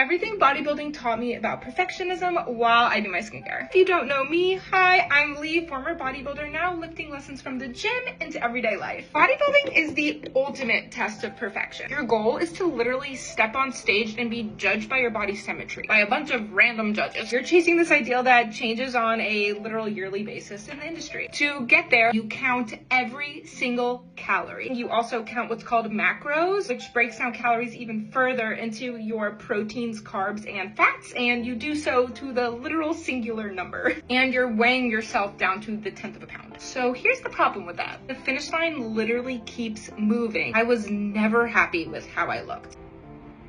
Everything bodybuilding taught me about perfectionism while I do my skincare. If you don't know me, hi, I'm Lee, former bodybuilder, now lifting lessons from the gym into everyday life. Bodybuilding is the ultimate test of perfection. Your goal is to literally step on stage and be judged by your body symmetry by a bunch of random judges. You're chasing this ideal that changes on a literal yearly basis in the industry. To get there, you count every single calorie. You also count what's called macros, which breaks down calories even further into your proteins, carbs, and fats, and you do so to the literal singular number. And you're weighing yourself down to the 10th of a pound. So here's the problem with that. The finish line literally keeps moving. I was never happy with how I looked.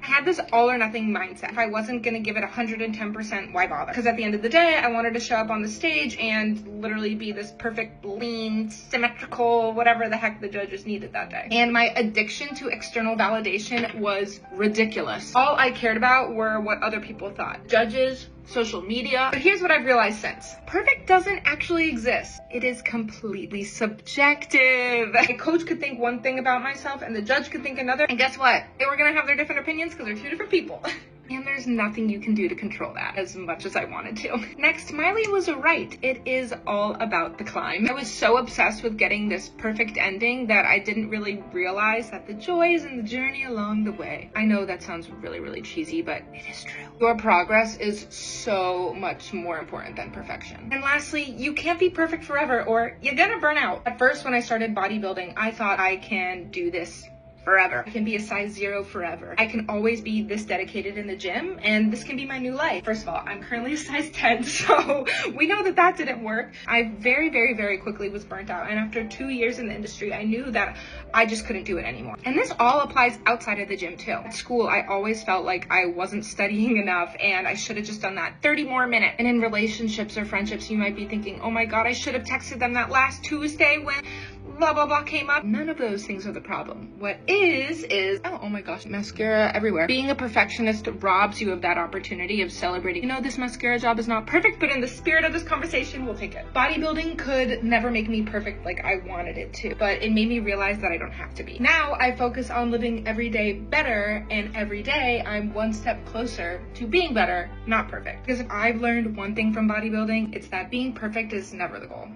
I had this all or nothing mindset. If I wasn't gonna give it 110%, why bother? Because at the end of the day, I wanted to show up on the stage and literally be this perfect, lean, symmetrical, whatever the heck the judges needed that day. And my addiction to external validation was ridiculous. All I cared about were what other people thought. Judges, social media. But here's what I've realized since. Perfect doesn't actually exist. It is completely subjective. A coach could think one thing about myself and the judge could think another. And guess what? They were gonna have their different opinions because they're two different people. And there's nothing you can do to control that as much as I wanted to. Next, Miley was right. It is all about the climb. I was so obsessed with getting this perfect ending that I didn't really realize that the joy is in the journey along the way. I know that sounds really, really cheesy, but it is true. Your progress is so much more important than perfection. And lastly, you can't be perfect forever or you're gonna burn out. At first, when I started bodybuilding, I thought I can do this forever. I can be a size 0 forever. I can always be this dedicated in the gym and this can be my new life. First of all, I'm currently a size 10, so we know that that didn't work. I very quickly was burnt out, and after 2 years in the industry, I knew that I just couldn't do it anymore. And this all applies outside of the gym too. At school, I always felt like I wasn't studying enough and I should have just done that 30 more minutes. And in relationships or friendships, you might be thinking, oh my God, I should have texted them that last Tuesday when blah, blah, blah came up. None of those things are the problem. What is, oh my gosh, mascara everywhere. Being a perfectionist robs you of that opportunity of celebrating, you know, this mascara job is not perfect, but in the spirit of this conversation, we'll take it. Bodybuilding could never make me perfect like I wanted it to, but it made me realize that I don't have to be. Now I focus on living every day better, and every day I'm one step closer to being better, not perfect. Because if I've learned one thing from bodybuilding, it's that being perfect is never the goal.